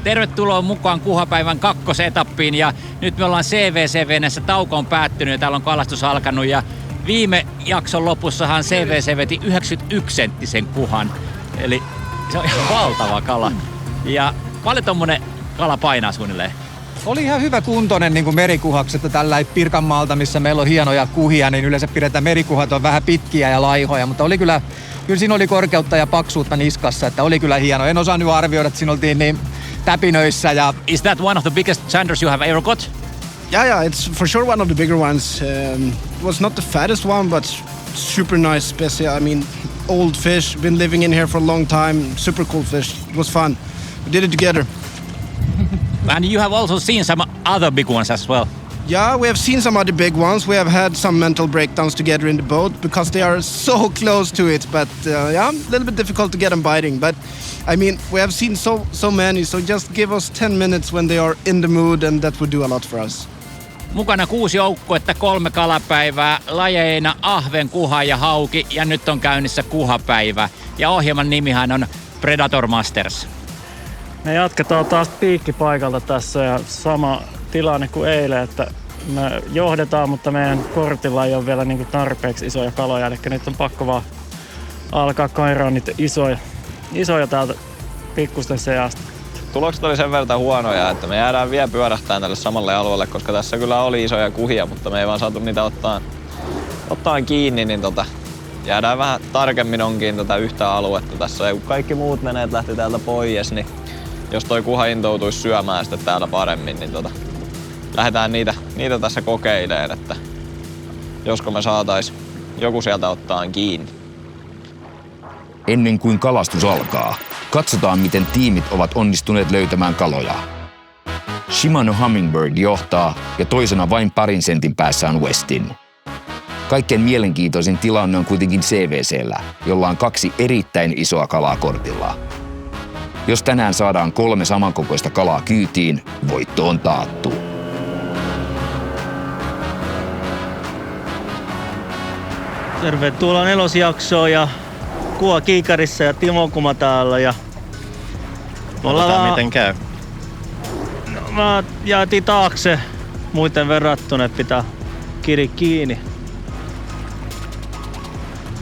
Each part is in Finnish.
tervetuloa mukaan Kuhapäivän kakkosetappiin ja nyt me ollaan CVC-veneessä, tauko on päättynyt ja täällä on kalastus alkanut ja viime jakson lopussahan CVC veti 91-senttisen kuhan, eli se on ihan valtava kala. Ja paljon tommonen kala painaa suunnilleen? Oli ihan hyvä kuntoinen niin kuin merikuhaksi, että tällä Pirkanmaalta, missä meillä on hienoja kuhia, niin yleensä pidetään merikuhat on vähän pitkiä ja laihoja, mutta oli kyllä siinä oli korkeutta ja paksuutta niskassa, että oli kyllä hieno. En osannut arvioida, että siinä oltiin niin täpinöissä. Ja Is that one of the biggest sanders you have ever got? Yeah, it's for sure one of the bigger ones. It was not the fattest one, but super nice special. I mean, old fish, been living in here for a long time, super cool fish. It was fun. We did it together. And you have also seen some other big ones as well. Yeah, we have seen some other big ones. We have had some mental breakdowns together in the boat because they are so close to it. But yeah, a little bit difficult to get them biting. But I mean, we have seen so many. So just give us 10 minutes when they are in the mood and that would do a lot for us. Mukana 6 joukkuetta, 3 kalapäivää, lajeina ahven, kuha ja hauki. Ja nyt on käynnissä kuhapäivä. Ja ohjelman nimihän on Predator Masters. Me jatketaan taas piikkipaikalta tässä ja sama tilanne kuin eilen, että me johdetaan, mutta meidän kortilla ei ole vielä niin kuin tarpeeksi isoja kaloja, eli nyt on pakko vaan alkaa kairaa niitä isoja täältä pikkusten seasta. Tulokset oli sen verran huonoja, että me jäädään vielä pyörähtään tälle samalle alueelle, koska tässä kyllä oli isoja kuhia, mutta me ei vaan saatu niitä ottaa kiinni, niin jäädään vähän tarkemmin onkin tätä yhtä aluetta tässä. Ja kun kaikki muut veneet lähti täältä pois, niin jos toi kuha intoutuisi syömään sitten täällä paremmin, niin lähdetään niitä tässä kokeilemaan, että josko me saatais joku sieltä ottaa kiinni. Ennen kuin kalastus alkaa, katsotaan miten tiimit ovat onnistuneet löytämään kaloja. Shimano Humminbird johtaa ja toisena vain parin sentin päässä on Westin. Kaikkein mielenkiintoisin tilanne on kuitenkin CVC:llä, jolla on 2 erittäin isoa kalaa kortilla. Jos tänään saadaan 3 samankokoista kalaa kyytiin, voitto on taattu. Tervetuloa nelosjaksoon ja Kuha Kiikarissa ja Timo Kuma täällä. Ja miten käy? Mä jäätiin taakse muuten verrattuna, että pitää kiri kiinni.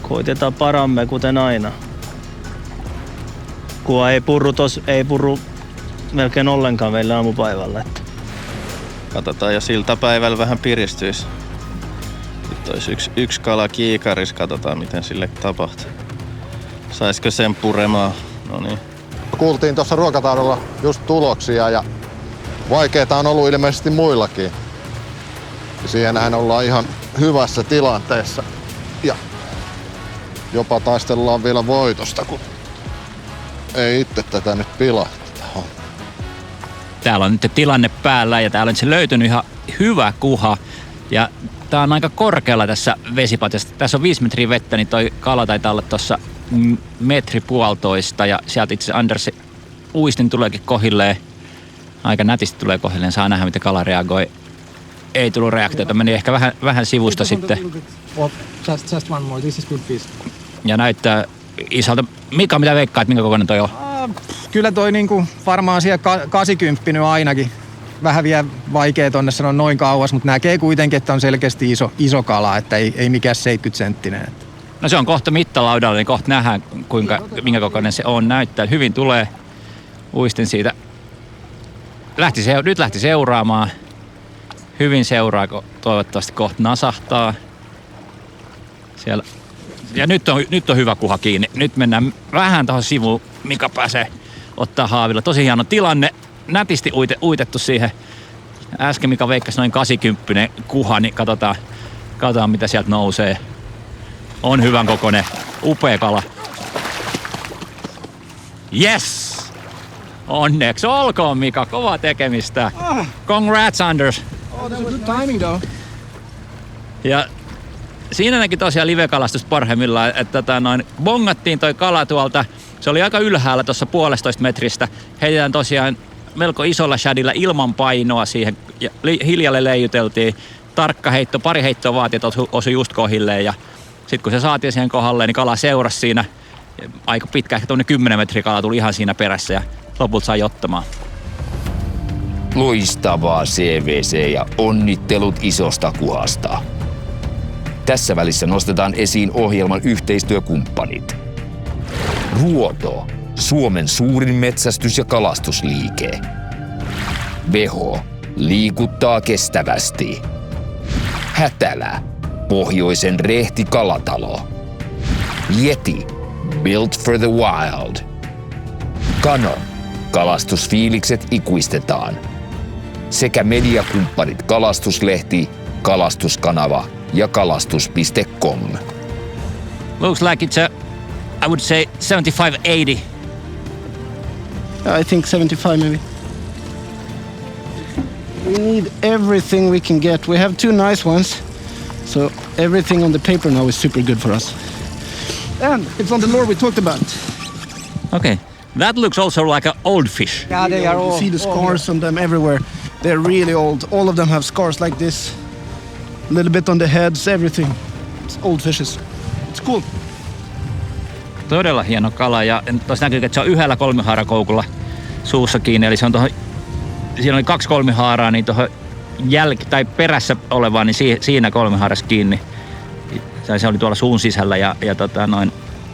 Koitetaan paramme kuten aina. Kuha ei purru melkein ollenkaan meillä aamupäivällä. Katsotaan, jos iltapäivällä vähän piristyisi. Nyt olisi yksi kala kiikaris, katsotaan miten sille tapahtuu. Saisiko sen puremaan? No niin. Kuultiin tuossa ruokataudolla just tuloksia ja vaikeita on ollut ilmeisesti muillakin. Siihenhän ollaan ihan hyvässä tilanteessa ja jopa taistellaan vielä voitosta, kun ei itse tätä nyt pilaa. Täällä on nyt tilanne päällä ja täällä on se löytynyt ihan hyvä kuha. Ja tää on aika korkealla tässä vesipatjassa. Tässä on 5 metriä vettä, niin toi kala taitaa olla tossa 1,5 metriä. Ja sieltä itse Andersin uistin tuleekin kohilleen. Aika nätisti tulee kohilleen. Saa nähdä, miten kala reagoi. Ei tullut reaktiota. Meni ehkä vähän sivusta sitten. Just one more. This is good fish. Ja näyttää isolta. Mika, mitä veikkaat, minkä kokoinen toi on? Kyllä toi niinku varmaan siellä 80 ainakin. Vähän vielä vaikea tonne sanoa noin kauas, mutta näkee kuitenkin, että on selkeästi iso kala, että ei mikään 70-senttinen. No se on kohta mittalaudalla, niin kohta nähdään, minkä kokoinen se on. Näyttää, hyvin tulee uistin siitä. Nyt lähti seuraamaan. Hyvin seuraa, toivottavasti kohta nasahtaa. Siellä. Ja nyt on hyvä kuha kiinni. Nyt mennään vähän tuohon sivuun, mikä pääsee ottaa haavilla. Tosi hieno tilanne. Nätisti uitettu siihen. Äsken Mika veikkasi noin 80 kuha, niin katsotaan mitä sieltä nousee. On hyvän kokoinen, upea kala. Yes! Onneksi olkoon Mika, kovaa tekemistä. Congrats Anders. Oh, that was good timing though. Ja siinä näki tosiaan livekalastusta parhaimmillaan, että bongattiin toi kala tuolta. Se oli aika ylhäällä tuossa 1,5 metristä. Heitetään tosiaan melko isolla shadilla ilman painoa siihen ja hiljalle leijuteltiin. Tarkka heitto, pari heittoa vaati, että osui just kohilleen ja sitten kun se saatiin siihen kohdalle, niin kala seurasi siinä aika pitkä, ehkä 10 metriä kala tuli ihan siinä perässä ja lopulta sai ottamaan. Loistavaa CVC ja onnittelut isosta kuhasta. Tässä välissä nostetaan esiin ohjelman yhteistyökumppanit. Ruoto, Suomen suurin metsästys- ja kalastusliike. Veho, liikuttaa kestävästi. Hätälä, pohjoisen rehti kalatalo. Yeti, built for the wild. Canon, kalastusfiilikset ikuistetaan. Sekä mediakumppanit Kalastuslehti, Kalastuskanava ja kalastus.com. Looks like it's I would say 75-80. I think 75 maybe. We need everything we can get. We have 2 nice ones, so everything on the paper now is super good for us. And it's on the lure we talked about. Okay. That looks also like an old fish. Yeah, they are You all. see the scars on them everywhere. They're really old. All of them have scars like this. A little bit on the heads, everything. It's old fishes. It's cool. Todella hieno kala ja tuossa näkyy, että se on yhdellä kolmihaarakoukulla suussa kiinni. Eli se on siinä oli 2 kolmihaaraa, niin tuohon tai perässä olevaan, niin siinä kolmihaarassa kiinni. Se oli tuolla suun sisällä ja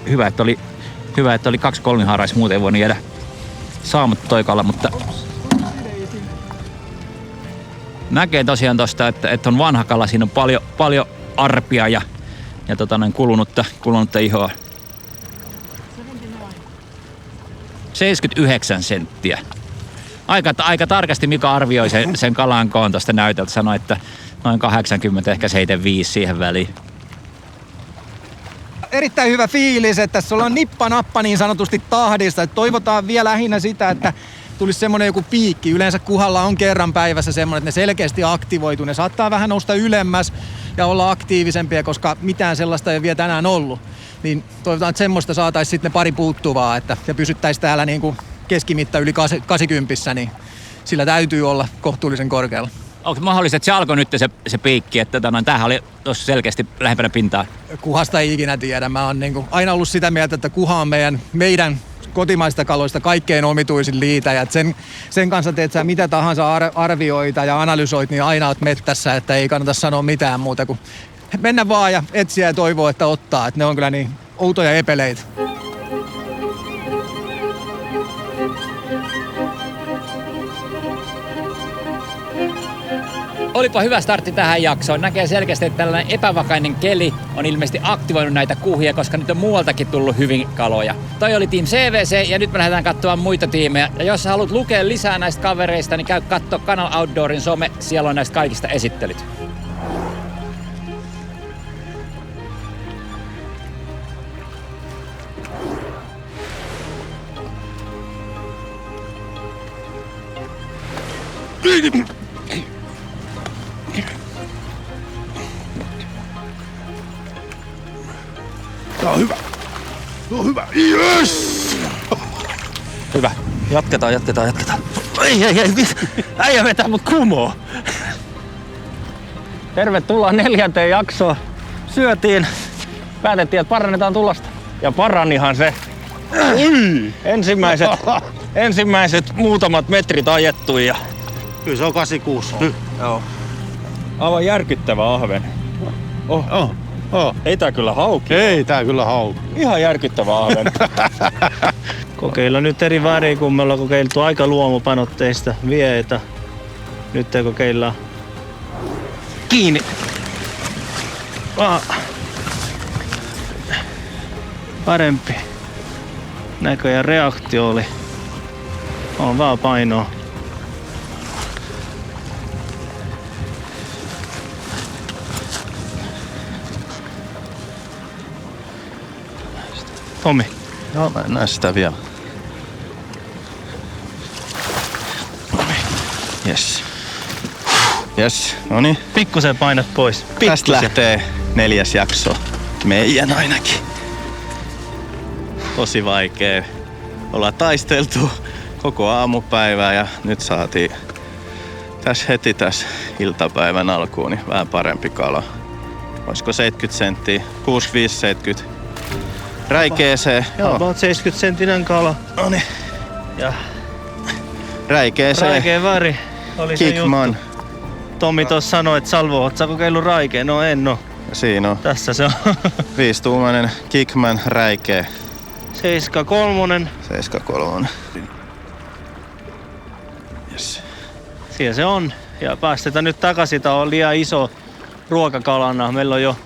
hyvä, että oli 2 kolmihaaraa, muuten ei voinut jäädä saamatta toi kala, mutta näkee tosiaan tosta, että on vanha kala, siinä on paljon arpia ja kulunutta ihoa. 79 senttiä. Aika tarkasti Mika arvioi sen kalan koon tuosta näytöltä. Sanoi, että noin 80, ehkä 75 siihen väliin. Erittäin hyvä fiilis, että tässä ollaan nippa-nappa niin sanotusti tahdista. Että toivotaan vielä lähinnä sitä, että tulisi semmoinen joku piikki. Yleensä kuhalla on kerran päivässä semmoinen, että ne selkeästi aktivoituu. Ne saattaa vähän nousta ylemmäs ja olla aktiivisempia, koska mitään sellaista ei vielä tänään ollut. Niin toivotaan, että semmoista saataisiin sitten ne pari puuttuvaa, että ja pysyttäisiin täällä niin kuin keskimitta yli 80, niin sillä täytyy olla kohtuullisen korkealla. Onko mahdollista, että se alkoi nyt se piikki, että tämähän oli tuossa selkeästi lähempänä pintaa? Kuhasta ei ikinä tiedä. Mä oon niin kuin aina ollut sitä mieltä, että kuha on meidän kotimaista kaloista kaikkein omituisin liitä. Ja sen kanssa teet sä mitä tahansa arvioita ja analysoit, niin aina oot mettässä, että ei kannata sanoa mitään muuta kuin mennä vaan ja etsiä ja toivoa, että ottaa. Että ne on kyllä niin outoja epeleitä. Olipa hyvä startti tähän jaksoon. Näkee selkeästi, että tällainen epävakainen keli on ilmeisesti aktivoinut näitä kuhia, koska nyt on muualtakin tullut hyvin kaloja. Toi oli Team CVC ja nyt me lähdetään katsomaan muita tiimejä. Ja jos haluat lukea lisää näistä kavereista, niin käy katsoa Canal Outdoorin some. Siellä on näistä kaikista esittelyt. Tää on hyvä. Tää on hyvä. Yes! Hyvä. Jatketaan. Ei. Äijä vetää mut kumoon. Tervetuloa 4. jaksoon. Syötiin. Päätettiin, että parannetaan tulosta. Ja parannihan se. Ensimmäiset muutamat metrit ajettu ja... Kyllä se on 86. Joo. Aivan järkyttävä ahven. Ei tää kyllä hauki. Ei tää kyllä hauki. Ihan järkyttävä ahven. Kokeilla nyt eri väriä, kun me ollaan kokeiltu aika luomupanotteista vieitä. Nyt kokeillaan kiinni. Parempi. Näköjään reaktio oli. On vaan painoa. Tommi. Joo, mä en näe sitä vielä. Yes. Noniin. Pikkusen painat pois. Tästä lähtee 4. jakso. Meidän ainakin. Tosi vaikee. Ollaan taisteltu koko aamupäivää ja nyt saatiin heti tässä iltapäivän alkuun niin vähän parempi kala. Olisiko 70 senttiä? 65-70. Räikeeseen. Joo, about 70 senttinen kala. Noniin. Ja räikeeseen. räikeä väri. oli se juttu. Tommi tuossa sanoi, että Salvo, oot sä kokeillut räikeä? No en oo. Siinä on. Tässä se on. 5-tuumainen Kickman räikeä. 7-3. 7-3. Yes. Siellä se on. Ja päästetään nyt takaisin. Tää on liian iso ruokakalana. Meillä on jo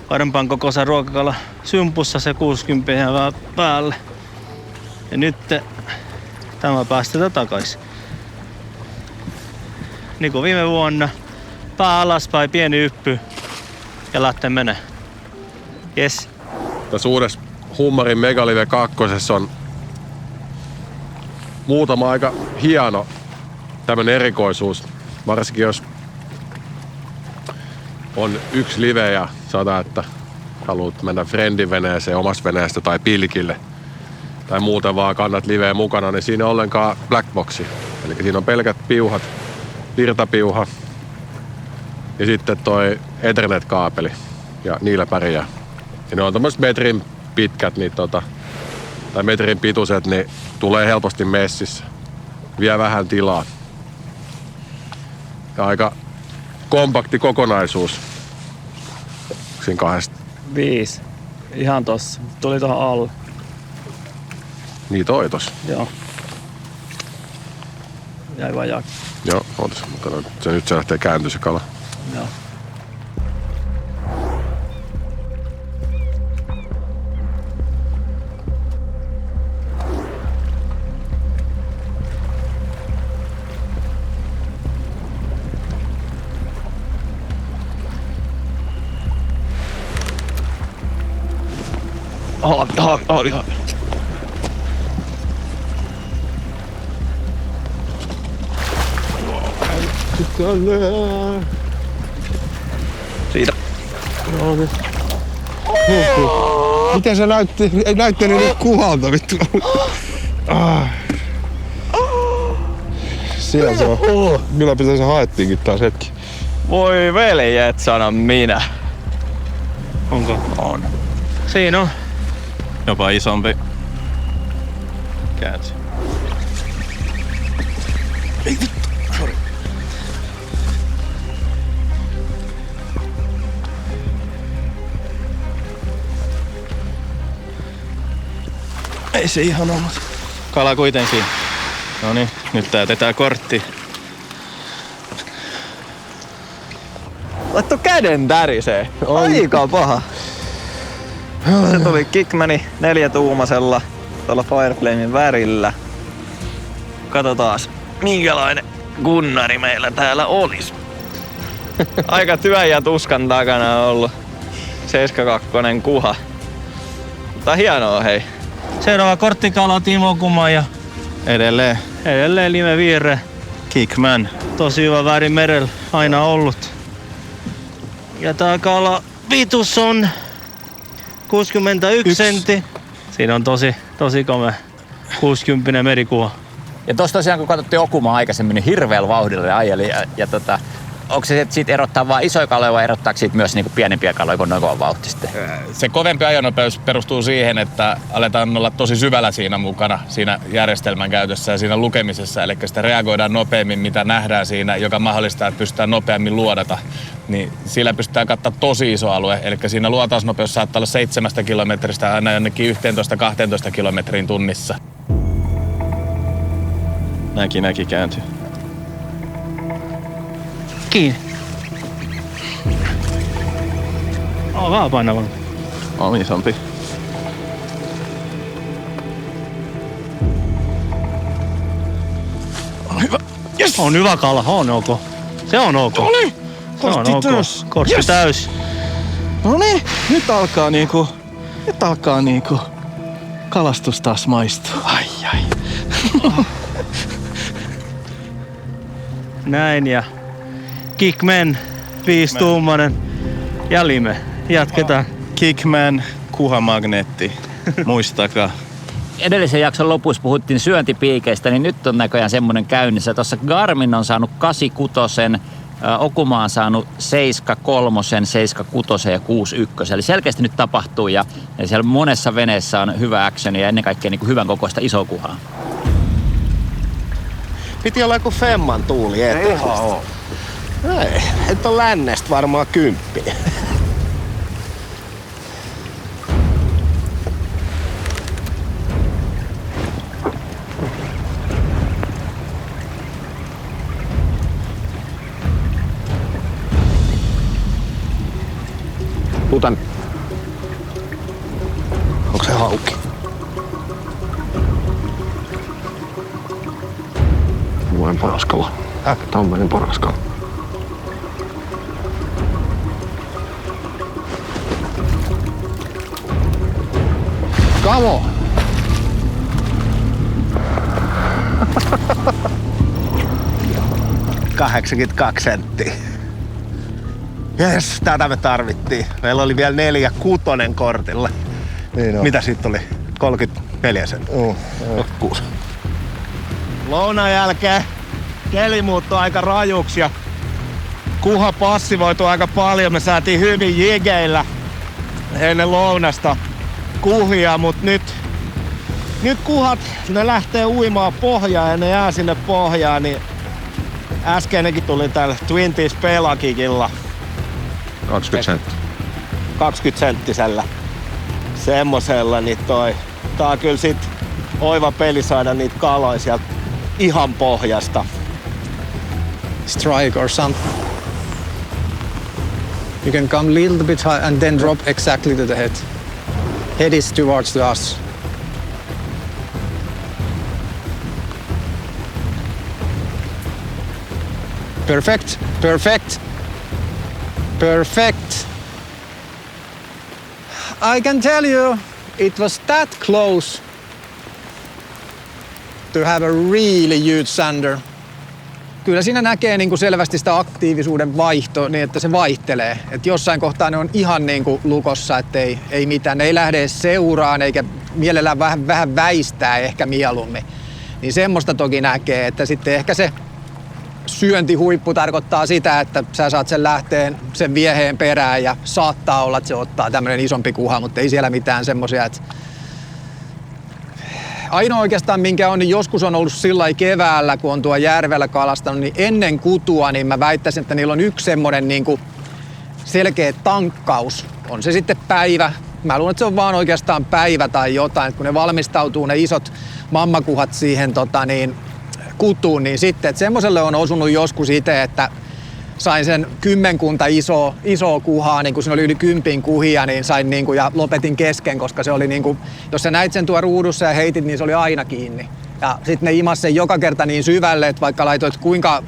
parempaan kokoisen ruokakala sympussa se 60 ja vähän päälle. Ja nyt tämä päästetään takaisin. Niin kuin viime vuonna. Pää alaspäin, pieni yppy ja lähtee menee. Yes. Tässä uudessa Hummarin Megalive 2 on muutama aika hieno tämmönen erikoisuus. Varsinkin jos on yksi live ja sanotaan, että haluat mennä friendin veneeseen, omasta veneestä tai pilkille tai muuten vaan kannat liveä mukana, niin siinä on ollenkaan blackboxi. Eli siinä on pelkät piuhat, virtapiuha ja sitten toi Ethernet-kaapeli ja niillä pärjää. Ja ne on tämmöiset metrin pitkät niin tai metrin pituiset, niin tulee helposti messissä. Vie vähän tilaa. Ja aika kompakti kokonaisuus. Siinä 2. 5. Ihan tossa. Tuli tuohon alle. Niin toi tossa. Joo. Jäi vajaaksi. Joo, ootas. Se nyt se lähtee kääntyä se kala. Joo. Siitä. Miten se näytti nyt kuvalta vittu? Siellä se on. Kyllä pitäisi haettiinkin taas hetki. Voi veljet, sanon minä. Onko? On. Siinä on. Jopa isompi. Käänsi. Ei vittu, sori. Ei se ihan ollut. Kala kuitenkin. Noniin, nyt täytetään kortti. Laittu käden tärisee. Aika paha. Se tuli Kickmani 4-tuumasella tuolla Fireflamen värillä. Katsotaas, minkälainen gunnari meillä täällä olisi. Aika työn ja tuskan takana on ollut 7-2 kuha. Mutta hienoa hei. Seuraava korttikala Timo Kuma ja Edelleen Lime Viire. Kickman. Tosi hyvä väri merellä aina ollut. Ja tää kala vitus on 61 sentti. Siinä on tosi komea 60 merikuva. Ja tuossa tosiaan, kun katsottiin Okumaa aikaisemmin, niin hirveällä vauhdilla ajeli. Onko se, että siitä erottaa vain isoja kaloja vai erottaako siitä myös niinku pienempiä kaloja, kun noin kova vauhti sitten? Se kovempi ajonopeus perustuu siihen, että aletaan olla tosi syvällä siinä mukana, siinä järjestelmän käytössä ja siinä lukemisessa. Eli sitä reagoidaan nopeammin, mitä nähdään siinä, joka mahdollistaa, että pystytään nopeammin luodata. Niin sillä pystytään kattaa tosi iso alue. Eli siinä luotausnopeus saattaa olla 7 kilometristä aina jonnekin 11-12 kilometriin tunnissa. Näki kääntyy. Kiinni. On vähän painava. On isompi. On hyvä. Yes. On hyvä kala, on ok. Se on ok. Oli. Se on ok. Kortti Yes. täys. Noniin, nyt alkaa niinku kalastus taas maistuu. Ai. Näin ja Kickman 5-tuumainen ja Lime. Jatketaan. Kickman, kuhamagneetti. Muistakaa. Edellisen jakson lopussa puhuttiin syöntipiikeistä, niin nyt on näköjään semmoinen käynnissä. Tuossa Garmin on saanut 86, Okuma on saanut 7-3, 7-6 ja 6-1. Eli selkeästi nyt tapahtuu ja siellä monessa veneessä on hyvä action ja ennen kaikkea niin kuin hyvän kokoista isokuhaa. Piti olla joku femman tuuli eteen. Ei ihan oo. Ei, et on lännestä varmaan 10. Putan. Onko se hauki? Tommoinen poraskala. Tommoinen poraskala. Come on! $82. Jes, tätä me tarvittiin. Meillä oli vielä 4-6 kortilla. Niin on. Mitä siitä oli? 34 senttiä. 6. Lounan jälkeen keli muuttui aika rajuksi ja kuha passivoitui aika paljon. Me saatiin hyvin jigeillä ennen lounasta kuhia, mutta nyt kuhat, ne lähtee uimaan pohjaan ja ne jää sinne pohjaan, niin äskeinenkin tuli täällä Twinties Pelakikilla. 20 senttiä. 20 senttisellä semmosella, niin tää on kyllä sit oiva peli saada niitä kaloja sieltä ihan pohjasta. Strike or something. You can come a little bit high and then drop exactly to the head. Head is towards to us. Perfect, perfect, perfect. I can tell you, it was that close to have a really huge sander. Kyllä siinä näkee niin kuin selvästi sitä aktiivisuuden vaihtoa niin, että se vaihtelee. Et jossain kohtaa ne on ihan niin kuin lukossa, että ei mitään. Ne ei lähde edes seuraan eikä mielellään vähän väistää ehkä mieluummin. Niin semmoista toki näkee, että sitten ehkä se syöntihuippu tarkoittaa sitä, että sä saat sen lähteen sen vieheen perään ja saattaa olla, että se ottaa tämmönen isompi kuha, mutta ei siellä mitään semmosia, että ainoa oikeastaan, minkä on, niin joskus on ollut sillä keväällä, kun on tuo järvellä kalastanut, niin ennen kutua, niin mä väittäisin, että niillä on yksi semmoinen niin kuin selkeä tankkaus. On se sitten päivä. Mä luulen, että se on vaan oikeastaan päivä tai jotain, että kun ne valmistautuu ne isot mammakuhat siihen kutuun, niin sitten, että semmoselle on osunut joskus itse, että sain sen 10 isoa kuhaa, niin kun siinä oli yli 10 kuhia, niin sain niin kuin, ja lopetin kesken, koska se oli niin kuin, jos sä näit sen tuo ruudussa ja heitit, niin se oli aina kiinni. Ja sitten ne imas sen joka kerta niin syvälle, että vaikka laitoit kuinka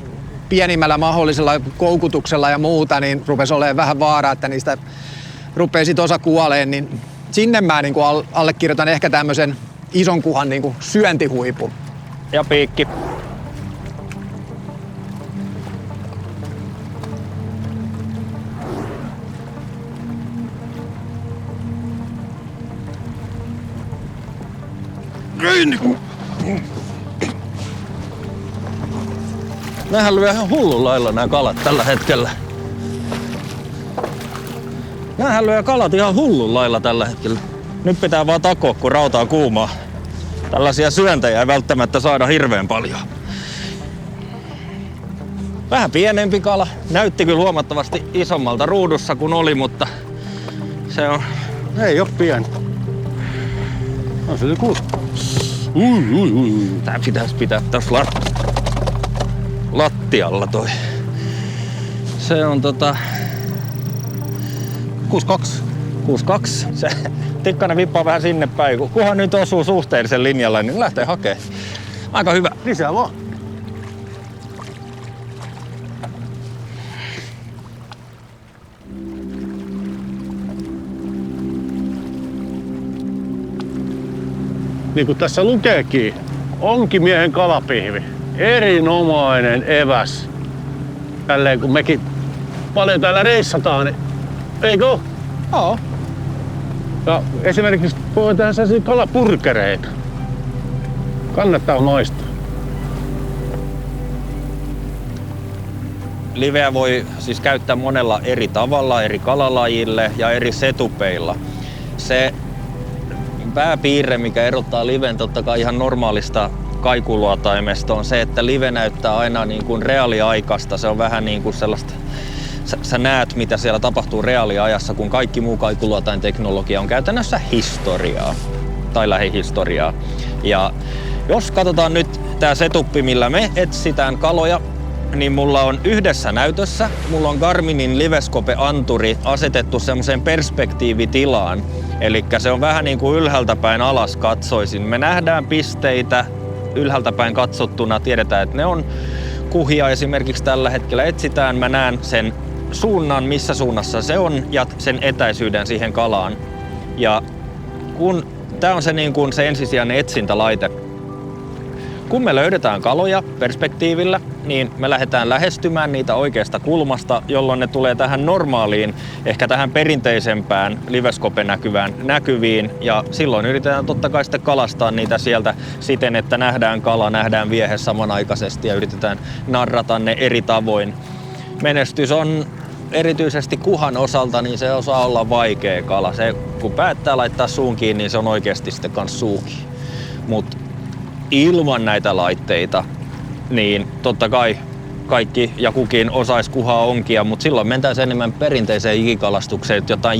pienimmällä mahdollisella koukutuksella ja muuta, niin rupesi olemaan vähän vaaraa, että niistä rupeaa sit osa kuoleen, niin sinne mä niin kuin allekirjoitan ehkä tämmöisen ison kuhan niin kuin syöntihuipun. Ja piikki. Nämähän lyö ihan hullun lailla nämä kalat tällä hetkellä. Nämähän lyö kalat ihan hullun lailla tällä hetkellä. Nyt pitää vaan takoa, kun rautaa kuumaa. Tällaisia syöntejä ei välttämättä saada hirveän paljon. Vähän pienempi kala. Näytti kyllä huomattavasti isommalta ruudussa kuin oli, mutta se on... Ei oo pieni. On se joku. Tää pitäisi pitää tässä lattialla toi. Se on 62. 62. Se tikkainen vippaa vähän sinne päin. Kunhan nyt osuu suhteellisen linjalla, niin lähtee hakemaan. Aika hyvä. Lisää vaan. Niin kuin tässä lukeekin, onkimiehen kalapihvi. Erinomainen eväs. Tälleen kun mekin paljon täällä reissataan, niin eikö oo? Joo. Ja esimerkiksi voi tehdä sellaisia kalapurkereita. Kannattaa maistaa. Liveä voi siis käyttää monella eri tavalla, eri kalalajille ja eri setupeilla. Se pääpiirre, mikä erottaa liven totta kai ihan normaalista kaikuluotaimesta on se, että live näyttää aina niin kuin reaaliaikaista. Se on vähän niin kuin sellaista, sä näet mitä siellä tapahtuu reaaliajassa, kun kaikki muu kaikuluotainteknologia on käytännössä historiaa tai lähihistoriaa. Ja jos katsotaan nyt tää setuppi, millä me etsitään kaloja, niin mulla on yhdessä näytössä, mulla on Garminin Livescope-anturi asetettu semmoiseen perspektiivitilaan. Eli se on vähän niin kuin ylhäältä päin alas katsoisin. Me nähdään pisteitä ylhäältä päin katsottuna, tiedetään, että ne on kuhia esimerkiksi tällä hetkellä etsitään. Mä näen sen suunnan, missä suunnassa se on ja sen etäisyyden siihen kalaan. Ja kun tää on se, niin kuin se ensisijainen etsintälaite. Kun me löydetään kaloja perspektiivillä, niin me lähdetään lähestymään niitä oikeasta kulmasta, jolloin ne tulee tähän normaaliin, ehkä tähän perinteisempään Livescope-näkyvään näkyviin. Ja silloin yritetään totta kai sitten kalastaa niitä sieltä siten, että nähdään kala, nähdään viehe samanaikaisesti ja yritetään narrata ne eri tavoin. Menestys on erityisesti kuhan osalta, niin se osaa olla vaikea kala. Se, kun päättää laittaa suun kiinni, niin se on oikeasti sitten kans suukin. Mut ilman näitä laitteita, niin totta kai kaikki ja kukin osais kuhaa onkia, mutta silloin mentäisiin enemmän perinteiseen jikikalastukseen, jotain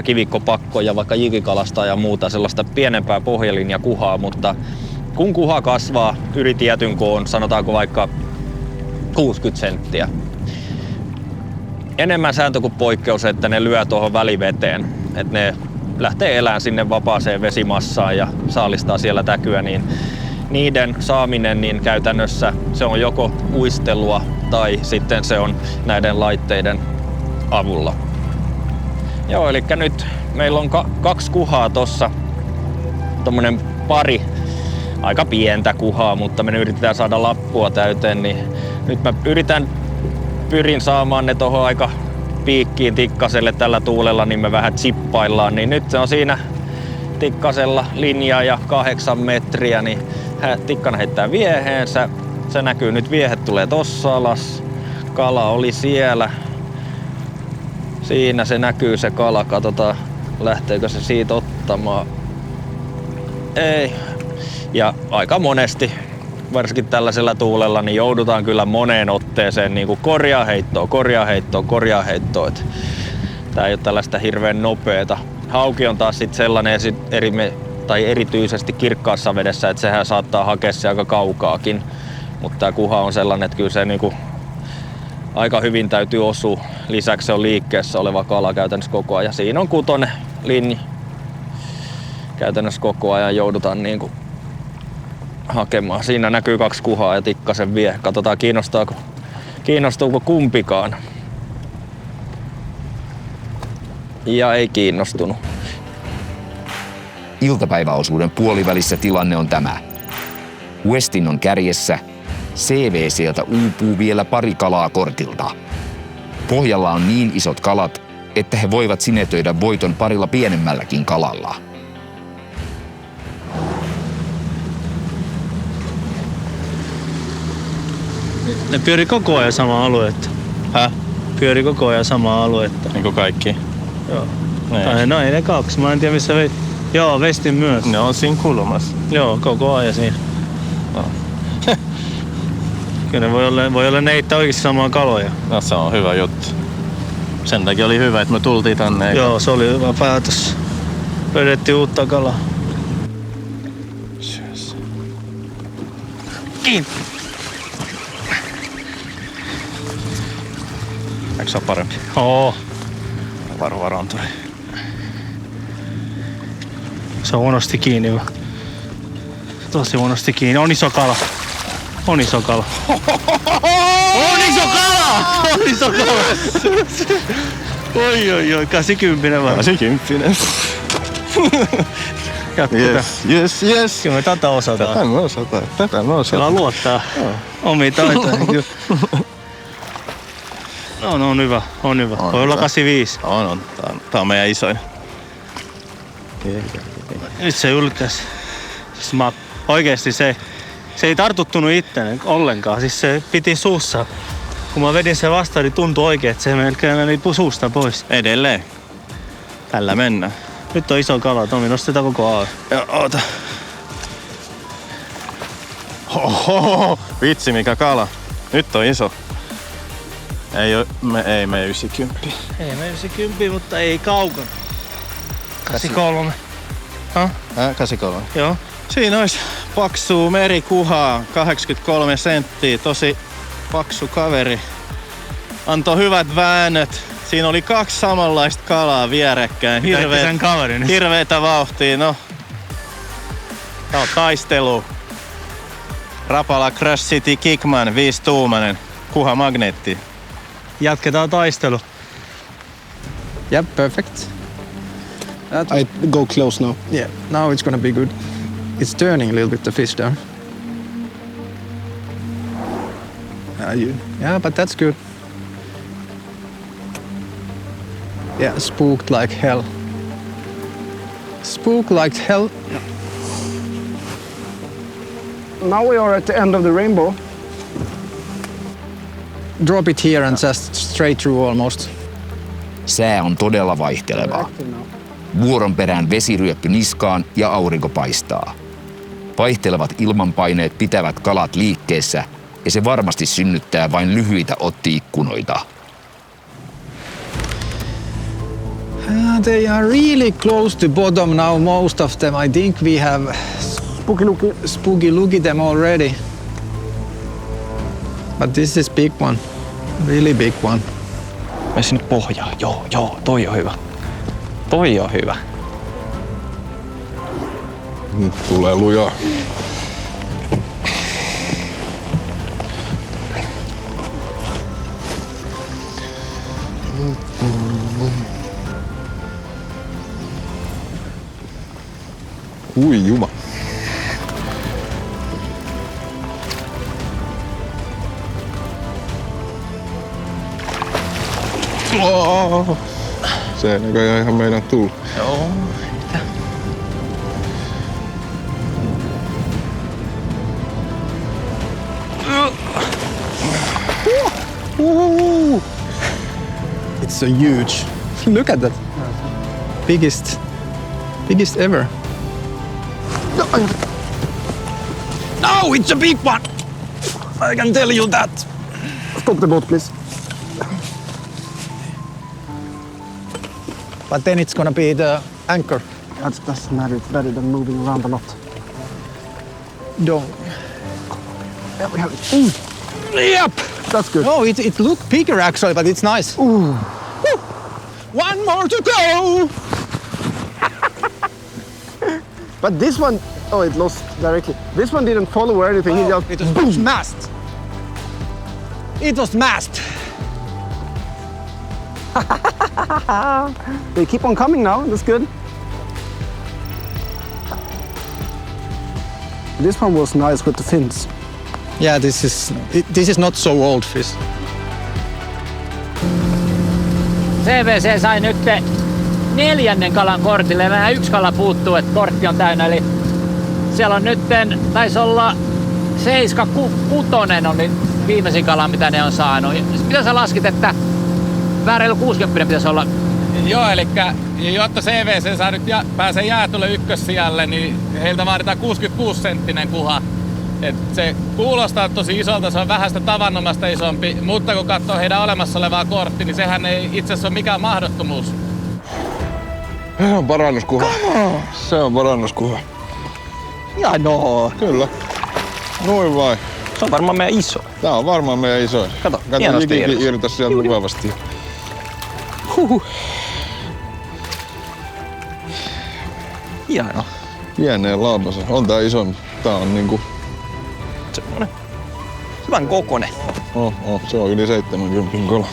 kivikkopakkoja, vaikka jikikalastaa ja muuta, sellaista pienempää pohjalinjakuhaa, mutta kun kuha kasvaa yli tietyn koon, sanotaanko vaikka 60 senttiä, enemmän sääntö kuin poikkeus, että ne lyö tuohon väliveteen, että ne lähtee elämään sinne vapaaseen vesimassaan ja saalistaa siellä täkyä, niin niiden saaminen niin käytännössä se on joko uistelua tai sitten se on näiden laitteiden avulla. Joo, eli nyt meillä on 2 kuhaa tossa, tommonen pari aika pientä kuhaa, mutta me yritetään saada lappua täyteen, niin nyt mä pyrin saamaan ne tohon aika piikkiin tikkaselle tällä tuulella, niin me vähän chippaillaan, niin nyt se on siinä tikkasella linjaa ja 8 metriä, niin tikkana heittää vieheensä. Se näkyy nyt, viehet tulee tossa alas. Kala oli siellä. Siinä se näkyy se kala, katsotaan lähteekö se siitä ottamaan. Ei. Ja aika monesti, varsinkin tällaisella tuulella, niin joudutaan kyllä moneen otteeseen niin kuin korjaa heittoa. Tää ei ole tällaista hirveän nopeeta. Hauki on taas sit sellainen erityisesti kirkkaassa vedessä, että sehän saattaa hakea se aika kaukaakin. Mutta tää kuha on sellainen, että kyllä se niinku aika hyvin täytyy osua. Lisäksi se on liikkeessä oleva kala käytännössä koko ajan. Siinä on 6 linja. Käytännössä koko ajan joudutaan niinku hakemaan. Siinä näkyy 2 kuhaa ja tikkasen vie. Katsotaan kiinnostuuko kumpikaan. Ja ei kiinnostunut. Iltapäiväosuuden puolivälissä tilanne on tämä. Westin on kärjessä, CVCltä uupuu vielä pari kalaa kortilta. Pohjalla on niin isot kalat, että he voivat sinetöidä voiton parilla pienemmälläkin kalalla. Ne pyöri koko ajan samaa aluetta. Pyöri koko ajan samaa aluetta. Niin kuin kaikki. Joo. No ei ne 2. Mä en tiedä missä Joo, Westin myös. Ne on siinä kulmassa. Joo, koko ajan siinä. No. Kyllä voi olla ne itse oikeasti samaa kaloja. No se on hyvä juttu. Sen takia oli hyvä, että me tultiin tänne. Joo, se oli hyvä päätös. Löydettiin uutta kalaa. Yes. Kiinni. Eikö se ole parempi? Oo. Varanturi. Se on huonosti kiinni. Tosi huonosti kiinni. On iso kala. On iso kala. Oi. 80 vai? 80. Yes. Kyllä me tätä osataan. Tätä me osataan. Kyllä luottaa omiin taitoihin. No, on hyvä. Voi olla 85. On. Tää on meidän isoin. Nyt se ylkäs. Siis oikeesti se ei tartuttunut itteen ollenkaan. Siis se piti suussa. Kun mä vedin sen vastaan, niin tuntui oikein, että se melkein meni suusta pois. Edelleen. Tällä mennään. Nyt on iso kala, Tomi. Nostetaan koko ajan. Joo, oota. Oho, vitsi mikä kala. Nyt on iso. Ei mene 90. Ei me 90, mutta ei kaukana. 83. 83. Joo. Siinä olisi paksua merikuhaa, 83 senttiä, tosi paksu kaveri. Antoi hyvät väännöt. Siinä oli 2 samanlaista kalaa vierekkäin. Sen kaverin. Hirveetä vauhtia, no taistelu. Rapala Crash City Kickman, 5-tuumainen, kuha magneetti. Jatketaan taistelu. Yep, perfect. I go close now. Yeah, now it's gonna be good. It's turning a little bit, the fish there. Yeah, but that's good. Yeah, spooked like hell. Spooked like hell. Now we are at the end of the rainbow. Drop it here and just straight through almost. Sää on todella vaihtelevaa. Vuoron perään vesiryöppy niskaan ja aurinko paistaa. Vaihtelevat ilmanpaineet pitävät kalat liikkeessä ja se varmasti synnyttää vain lyhyitä ottiikkunoita. They are really close to bottom now, most of them. I think we have spooky looky them already. But this is big one, really big one. Mene sinne pohjaan. Joo, toi on hyvä. Toi on hyvä. Nyt tulee lujaa. Ui juma. Oh, se näköjään ihan meinaa tulla. Joo. It's so huge. Look at that. Biggest ever. No, it's a big one. I can tell you that. Stop the boat, please. But then it's gonna be the anchor. That doesn't matter. It's better than moving around a lot. Don't. Yeah, we have it. Yep. That's good. No, it looked bigger actually, but it's nice. Ooh. One more to go. But this one, oh, it lost directly. This one didn't follow or anything. He just It was masked. It was masked. They keep on coming now. That's good. This one was nice with the fins. Yeah, this is not so old fish. CVC sai nyt 4. kalan kortille. Vähän 1 kala puuttuu, että kortti on täynnä. Eli siellä on nyt, taisi olla 76 oli viimeisin kala, mitä ne on saanut. Mitä sä laskit, että väärillä 60 pitäisi olla? Joo, eli jotta CVC saa nyt pääsee jäätulle ykkössijalle, niin heiltä vaaditaan 66-senttinen kuha. Et se kuulostaa tosi isolta, se on vähän sitä tavanomaista isompi, mutta kun katsoo heidän olemassa olevaa korttia, niin sehän ei itse asiassa ole mikään mahdottomuus. Se on parannuskuha. Se on parannuskuha. Ja no. Kyllä. Noin vai. Se on varmaan meidän iso. Tää on varmaan meidän iso. Kato hienosti irtos sieltä mukavasti. Hieno. Pieneen laapaseen. On tää isompi. Tää on niinku... Semmonen hyvän kokonen. Se on yli 70 kala.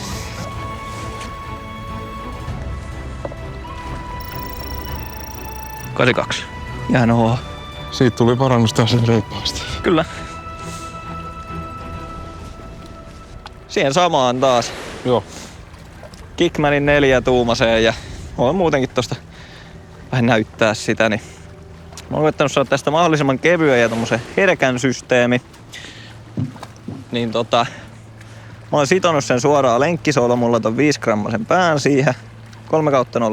Kaksi. Hienoa. Siitä tuli parannus taas reippaasti. Kyllä. Siihen samaan taas. Joo. Kickmanin 4-tuumaseen ja voin muutenkin tosta vähän näyttää sitä, niin mä oon koettanut saada tästä mahdollisimman kevyen ja tommosen herkän systeemi. Niin mä oon sitonut sen suoraan lenkkisolmulla ton 5-grammasen pään siihen.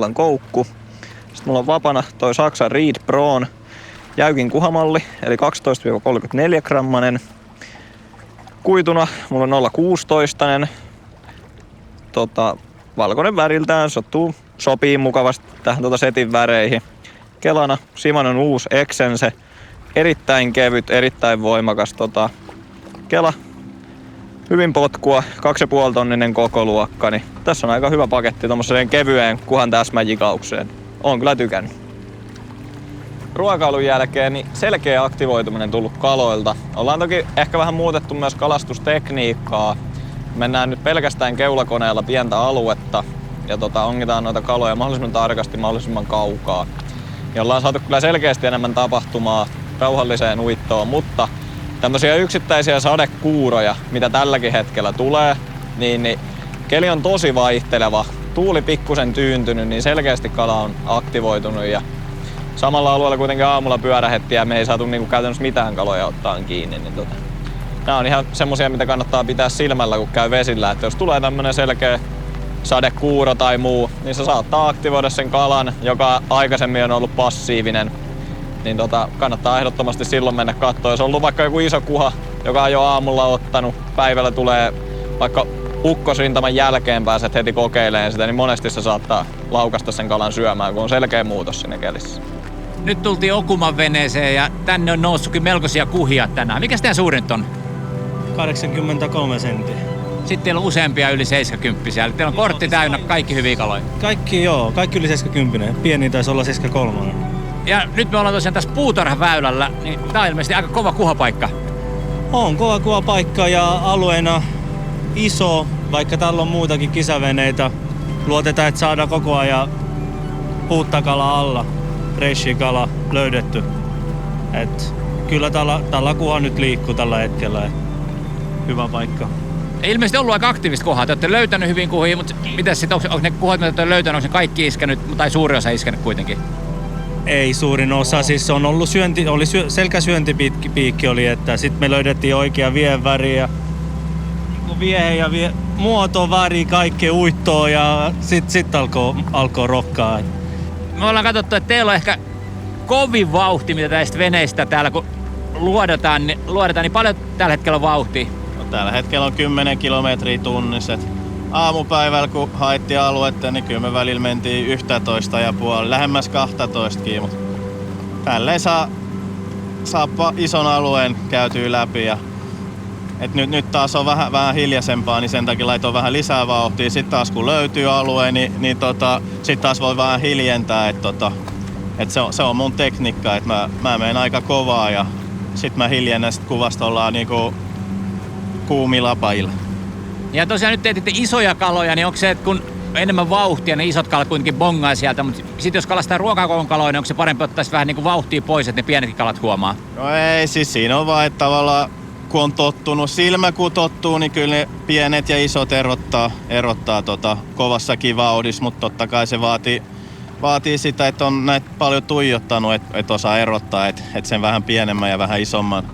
3/0 koukku. Sitten mulla on vapana toi Saksan Reed Proon jäykin kuhamalli, eli 12-34 grammanen. Kuituna mulla on 0,16. Valkoinen väriltään, sopii mukavasti tähän setin väreihin. Kelana Shimanon uusi Exense, erittäin kevyt, erittäin voimakas kela. Hyvin potkua, 2,5 tonninen kokoluokka, niin tässä on aika hyvä paketti tommoseen kevyeen kuhan täsmäjikaukseen. Oon kyllä tykännyt. Ruokailun jälkeen niin selkeä aktivoituminen tullut kaloilta. Ollaan toki ehkä vähän muutettu myös kalastustekniikkaa. Mennään nyt pelkästään keulakoneella pientä aluetta ja ongitaan noita kaloja mahdollisimman tarkasti, mahdollisimman kaukaa. Ja ollaan saatu kyllä selkeästi enemmän tapahtumaa rauhalliseen uittoon, mutta tämmöisiä yksittäisiä sadekuuroja, mitä tälläkin hetkellä tulee, niin keli on tosi vaihteleva. Tuuli pikkusen tyyntynyt, niin selkeästi kala on aktivoitunut ja samalla alueella kuitenkin aamulla pyörähettiin ja me ei saatu käytännössä mitään kaloja ottaa kiinni. Niin nämä on ihan semmosia, mitä kannattaa pitää silmällä, kun käy vesillä. Että jos tulee tämmönen selkeä sadekuuro tai muu, niin se saattaa aktivoida sen kalan, joka aikaisemmin on ollut passiivinen. Niin kannattaa ehdottomasti silloin mennä katsoa. Jos on ollut vaikka joku iso kuha, joka on jo aamulla ottanut, päivällä tulee vaikka ukkosrintaman jälkeen pääset heti kokeilemaan sitä, niin monesti se saattaa laukasta sen kalan syömään, kun on selkeä muutos siinä kelissä. Nyt tultiin Okuman veneeseen ja tänne on noussutkin melkoisia kuhia tänään. Mikäs teidän suurin on? 83 senttiä. Sitten teillä on useampia yli 70. Eli teillä on kortti täynnä kaikki hyviä kaloja. Kaikki yli 70. Pieni taisi olla 73. Ja nyt me ollaan tosiaan tässä puutarhaväylällä, niin tää on ilmeisesti aika kova kuhapaikka. On kova kuhapaikka ja alueena iso, vaikka täällä on muutakin kisaveneitä. Luotetaan, että saadaan koko ajan uutta kalaa alla, freshikala löydetty. Et kyllä tällä kuha nyt liikkuu tällä hetkellä. Hyvä paikka. Ilmeisesti ollut aika aktiivista kuhaa. Te olette löytänyt hyvin kuhia, mutta mitäs sitten, onko ne kuhat, mitä te olette löytänyt, onko ne kaikki iskenyt, tai suuri osa iskenyt kuitenkin? Ei suurin osa, siis on ollut selkäsyöntipiikki oli, että sitten me löydettiin oikea vieväri ja viehe ja muoto, väri, kaikki uittoa ja sit alkoi rokkaa. Me ollaan katsottu, että teillä on ehkä kovin vauhti, mitä tästä veneistä täällä kun luodetaan, niin paljon tällä hetkellä on vauhtia? No, tällä hetkellä on 10 kilometriä tunnissa. Aamupäivällä kun haettiin aluetta, niin kyllä me välillä mentiin 11,5, lähemmäs 12kin, mutta tälleen saa ison alueen käytyä läpi. Ja, nyt taas on vähän hiljaisempaa, niin sen takia laitoin vähän lisää vauhtia. Sitten taas kun löytyy alue, niin sitten taas voi vähän hiljentää. Se on mun tekniikka, että mä menen aika kovaa ja sitten mä hiljennän, sit kuvasta ollaan niinku kuumilla lapajilla. Ja tosiaan nyt teetitte isoja kaloja, niin onko se, että kun enemmän vauhtia, ne isot kalat kuitenkin bongaa sieltä, mutta sitten jos kalastaa ruokakoon kaloja, niin onko se parempi ottaa vähän niin kuin vauhtia pois, että ne pienetkin kalat huomaa? No ei, siis siinä on vaan, että tavallaan kun on tottunut, silmä kun tottuu, niin kyllä ne pienet ja isot erottaa kovassakin vauhdissa, mutta totta kai se vaatii sitä, että on näitä paljon tuijottanut, että osaa erottaa, että sen vähän pienemmän ja vähän isomman.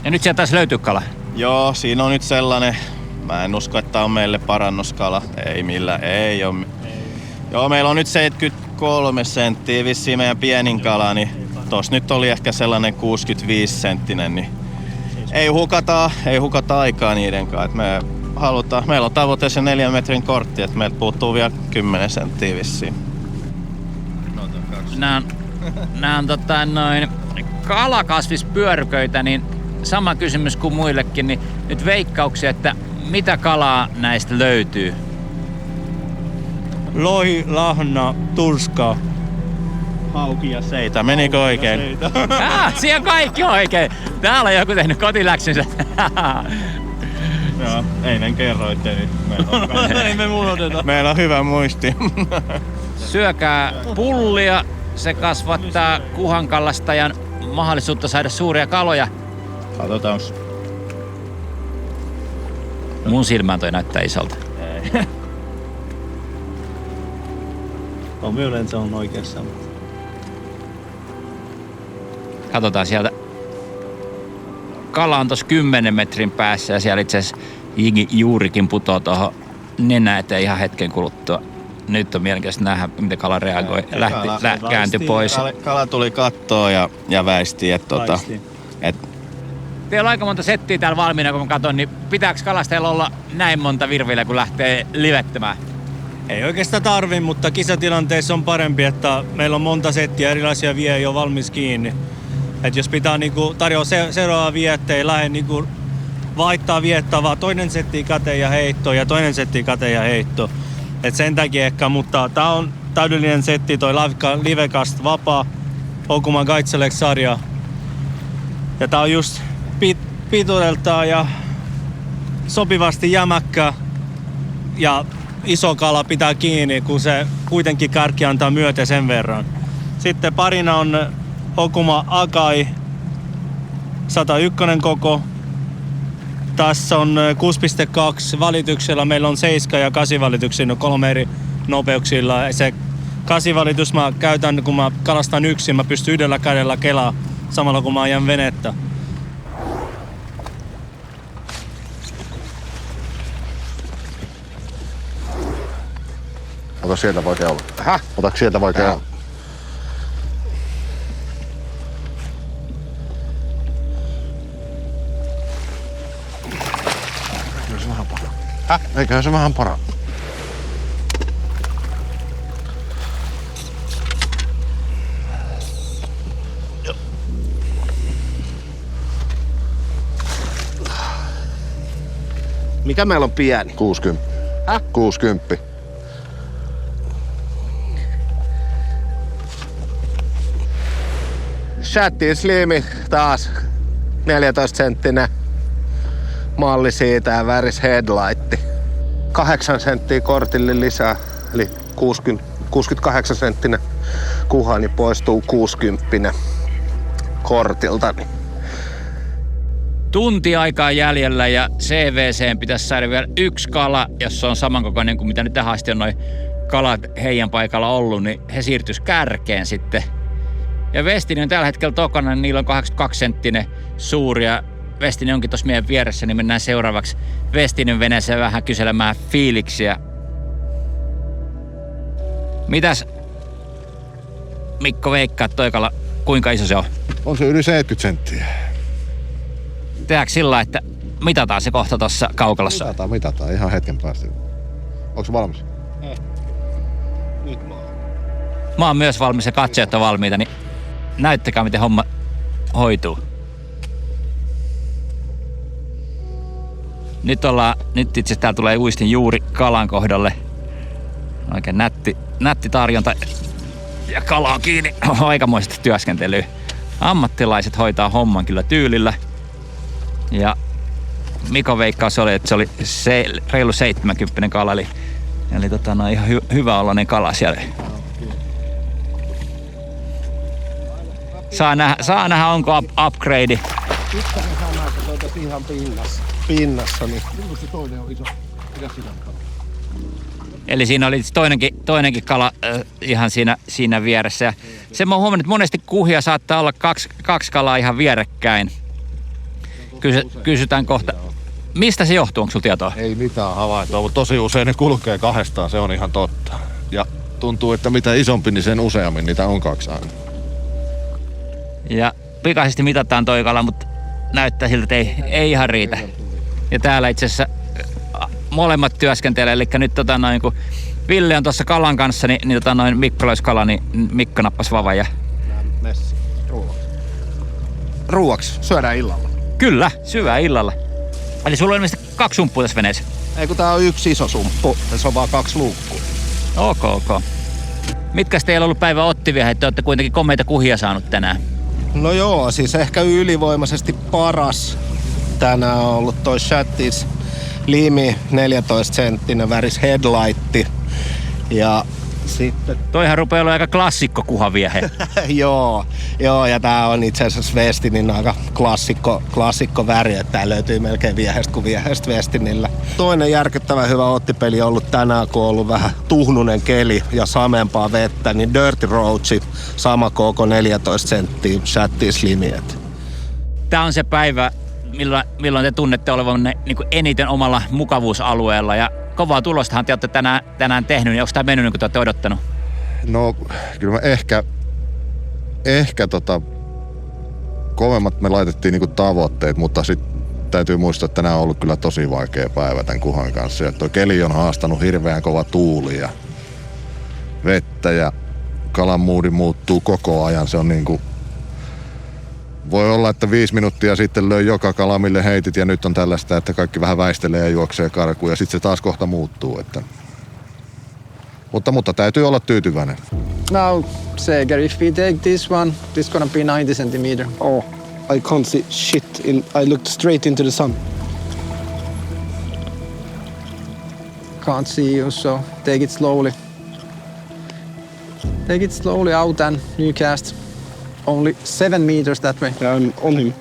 Ja nyt sieltä taas löytyy kala? Joo, siinä on nyt sellainen, mä en usko, että on meille parannuskala. Ei millään, ei ole. Joo, meillä on nyt 73 senttiä vissiin meidän pienin kala, niin tossa nyt oli ehkä sellainen 65 senttinen, niin ei hukata aikaa niiden kanssa. Meillä on tavoite se 4 metrin kortti, että meiltä puuttuu vielä 10 senttiä vissiin. Nämä on kalakasvispyörköitä, niin sama kysymys kuin muillekin, niin nyt veikkauksia, että mitä kalaa näistä löytyy? Lohi, lahna, turska, hauki ja seitä. Menikö oikein? Siellä kaikki oikein. Täällä on joku tehnyt kotiläksynsä. Joo, eilen kerroitte nyt. Ei me unohdeta. Meillä on hyvä muisti. Syökää pullia. Se kasvattaa kuhankalastajan mahdollisuutta saada suuria kaloja. Katsotaan. Mun silmään toi näyttää isolta. Ei. On yleensä on oikeassa. Katsotaan sieltä. Kala on tossa 10 metrin päässä ja siellä itse asiassa juurikin putoo tuohon nenä eteen ihan hetken kuluttua. nyt on mielenkiintoista nähdä, miten kala reagoi. Kääntyi pois. Kala tuli kattoon ja väisti. Teillä on aika monta settiä täällä valmiina, kun mä katson, niin pitääkö kalastajalla olla näin monta virviä, kun lähtee livettämään? Ei oikeastaan tarvi, mutta kisatilanteissa on parempi, että meillä on monta settiä erilaisia vie jo valmis kiinni. Et jos pitää niinku tarjoa seuraavaa viettä, ei lähde niinku vaihtaa viettä, vaan toinen setti käteen ja heitto ja toinen setti käteen ja heitto. Et sen takia ehkä, mutta tää on täydellinen setti, toi Livecast vapaa Okuma Guide Select-sarja. Ja tää on just pituudeltaan ja sopivasti jämäkkä ja iso kala pitää kiinni, kun se kuitenkin kärki antaa myöten sen verran. Sitten parina on Okuma Akai 101 koko. Tässä on 6.2 välityksellä. Meillä on 7 ja 8 välityksillä 3 eri nopeuksilla. Se 8 välitys mä käytän, kun mä kalastan yksin. Mä pystyn yhdellä kädellä kelaa samalla kun mä ajan venettä. Ota sieltä vaikea olla. Ota sieltä vaikea olla. Eiköhän se vähän para. Mikä meillä on pieni? 60. 60. Shatty Slimi taas 14 senttinen malli siitä ja väris headlight. 8 senttiä kortille lisää, eli 68 senttinen kuha, niin poistuu 60 kortilta. Tunti aikaa jäljellä ja CVC:n pitäisi saada vielä 1 kala, jos se on samankokoinen kuin mitä nyt tähän asti on noin kalat heidän paikalla ollut, niin he siirtyisi kärkeen sitten. Ja Westini on tällä hetkellä tokana, niin niillä on 82 senttinen suuri ja Westini onkin tuossa meidän vieressä, niin mennään seuraavaksi Westinin veneeseen vähän kyselemään fiiliksiä. Mitäs Mikko veikkaa toi kala, kuinka iso se on? On se yli 70 senttiä. Tehdäänkö sillä, että mitataan se kohta tuossa kaukalossa? Mitataan ihan hetken päästä. Onko valmis? Nyt Mä oon myös valmis ja katsojat on valmiita, niin näyttäkää miten homma hoituu. Nyt itse täällä tulee uistin juuri kalan kohdalle. Oikein nätti tarjonta ja kala on kiinni. Aikamoista työskentelyä. Ammattilaiset hoitaa homman kyllä tyylillä. Ja Mikon veikkaus oli, että se oli reilu 70 kala, eli ihan hyvä oloinen kala siellä. Saa nähdä onko upgrade. Sitten se sanoo, että toitais ihan pinnassa niin. Se toinen on iso. Mikä siinä on? Eli siinä oli toinenkin kala ihan siinä vieressä. Ja sen mä oon huomannut, että monesti kuhia saattaa olla kaksi kalaa ihan vierekkäin. Kysytään kohta. Mistä se johtuu? Onko sulla tietoa? Ei mitään havaintoa, mutta tosi usein ne kulkee kahdestaan, se on ihan totta. Ja tuntuu, että mitä isompi, niin sen useammin niitä on 2 aina. Ja pikaisesti mitataan toi kala, mutta näyttää siltä, että ei ihan riitä. Ja täällä itse asiassa molemmat työskentelee, eli nyt kun Ville on tuossa kalan kanssa, niin Mikko lois kala, niin Mikko nappasi vavan ja... Ruuaksi syödään illalla. Kyllä, syödään illalla. Eli sulla on ilmeisesti 2 sumppua tässä veneessä. Ei kun tää on 1 iso sumppu, se on vaan 2 luukkua. Ok. Mitkäs teillä on ollut päivän ottivia, että olette kuitenkin komeita kuhia saanut tänään? No joo, siis ehkä ylivoimaisesti paras tänään on ollut toi Shatty's Limi 14 senttinen väris headlight. Ja sitten... Toihan rupeaa olla aika klassikko kuhaviehe. joo, ja tää on itse asiassa Westinin aika klassikko väri, että tää löytyy melkein viehestä kuin viehestä Westinillä. Toinen järkyttävän hyvä ottipeli on ollut tänään, kun on ollut vähän tuhnunen keli ja samempaa vettä, niin Dirty Roach, sama koko 14 senttiä Shatty's Limi. Tää on se päivä, milloin te tunnette olevanne niin kuin eniten omalla mukavuusalueella ja kovaa tulostahan te olette tänään tehnyt, niin onko tämä mennyt niin kuin te olette odottanut? No kyllä mä ehkä kovemmat me laitettiin niinku tavoitteet, mutta sitten täytyy muistaa, että tänään on ollut kyllä tosi vaikea päivä tämän kuhan kanssa. Ja tuo keli on haastanut hirveän kova tuuli ja vettä ja kalan moodi muuttuu koko ajan. Se on niinku, voi olla, että 5 minuuttia sitten löi joka kala, mille heitit, ja nyt on tällaista, että kaikki vähän väistelee ja juoksee karkuun, ja sitten se taas kohta muuttuu. Että. Mutta täytyy olla tyytyväinen. Now, Seger, if we take this one, this gonna be 90 centimeter. Oh, I can't see shit. I looked straight into the sun. Can't see you, so take it slowly. Take it slowly out and new cast. Only 7 meters that way. Yeah, I'm on him.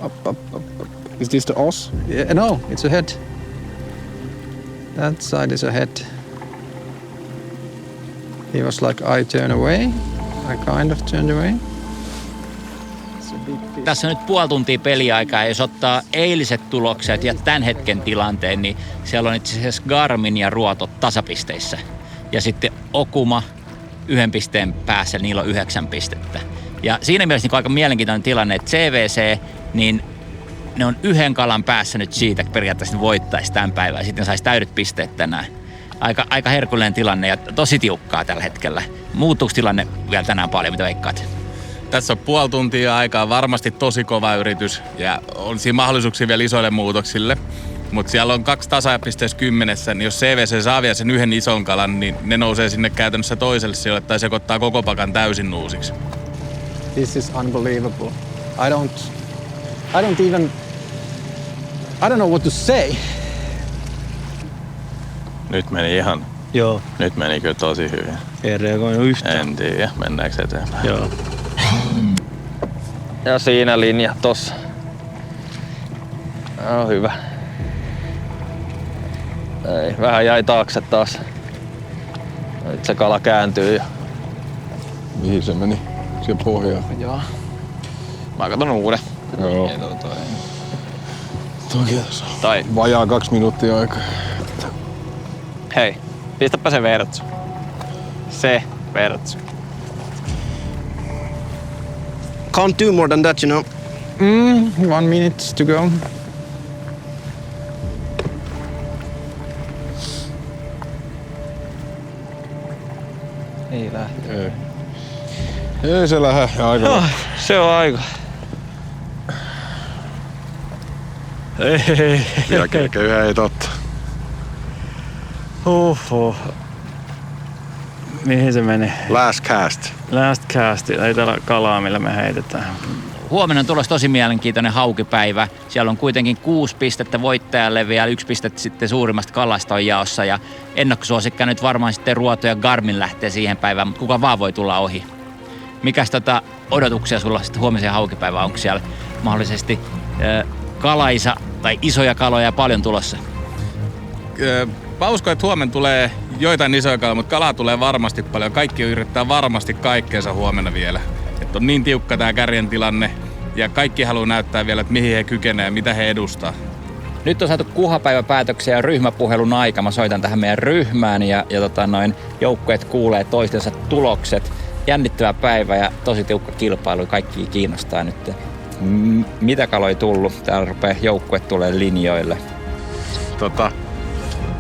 Up. Is this the ass? Yeah, no, it's a head. That side is a head. He was like, I turn away. I kind of turned away. Tässä on nyt puoli tuntia peliaikaa, ja jos ottaa eiliset tulokset ja tämän hetken tilanteen, niin siellä on itse asiassa Garmin ja Ruoto tasapisteissä. Ja sitten Okuma 1 pisteen päässä, niillä on 9 pistettä. Ja siinä mielessä niin aika mielenkiintoinen tilanne, että CVC, niin ne on 1 kalan päässä nyt siitä, että periaatteessa ne voittaisi tämän päivän ja sitten saisi täydet pisteet tänään. Aika herkullinen tilanne ja tosi tiukkaa tällä hetkellä. Muuttuuko tilanne vielä tänään paljon, mitä veikkaat? Tässä on puoli tuntia aikaa, varmasti tosi kova yritys ja on siinä mahdollisuuksia vielä isoille muutoksille. Mutta siellä on 2 tasapisteessä 10, niin jos CVC saa vielä sen 1 ison kalan, niin ne nousee sinne käytännössä toiselle sijoille tai sekoittaa koko pakan täysin uusiksi. This is unbelievable. I don't know what to say. Nyt meni ihan... Joo. Nyt meni kyllä tosi hyvin. Ei reagoinut yhtään. En tiedä, mennäänkö eteenpäin. Joo. Ja siinä linja tossa. No hyvä. Ei, vähän jäi taakse taas. Nyt se kala kääntyy ja... Mihin se meni? Siihen pohjaan. Joo. Mä katon uuden. Joo. Tai... Vajaa 2 minuuttia aikaa. Hei, pistäpä se vertsu. Se vertsu. Can't do more than that, you know. 1 minute to go. Ei lähde. Ei se lähde aika. Se on aika. Ei. Jälkeen ei totta. Mihin se meni? Last cast. Last cast. Ei täällä kalaa, millä me heitetään. Huomenna on tulossa tosi mielenkiintoinen haukipäivä. Siellä on kuitenkin 6 pistettä voittajalle, vielä 1 pistettä sitten suurimmasta kalasta on jaossa. Ja ennakkosuosikka nyt varmaan sitten Ruoto ja Garmin lähtee siihen päivään, mutta kuka vaan voi tulla ohi. Mikäs odotuksia sulla sitten huomiseen haukipäivään? Onko siellä mahdollisesti kalaisa tai isoja kaloja paljon tulossa? Mä uskon, että huomenna tulee joitain isoja kaloja, mutta kalaa tulee varmasti paljon. Kaikki yrittää varmasti kaikkeensa huomenna vielä. Että on niin tiukka tää kärjen tilanne ja kaikki haluaa näyttää vielä, että mihin he kykenevät ja mitä he edustaa. Nyt on saatu kuhapäiväpäätöksiä ja ryhmäpuhelun aika. Mä soitan tähän meidän ryhmään ja joukkueet kuulee toistensa tulokset. Jännittävä päivä ja tosi tiukka kilpailu. Kaikki kiinnostaa nyt. Mitä kaloja tullut? Täällä rupeaa joukkueet tulee linjoille.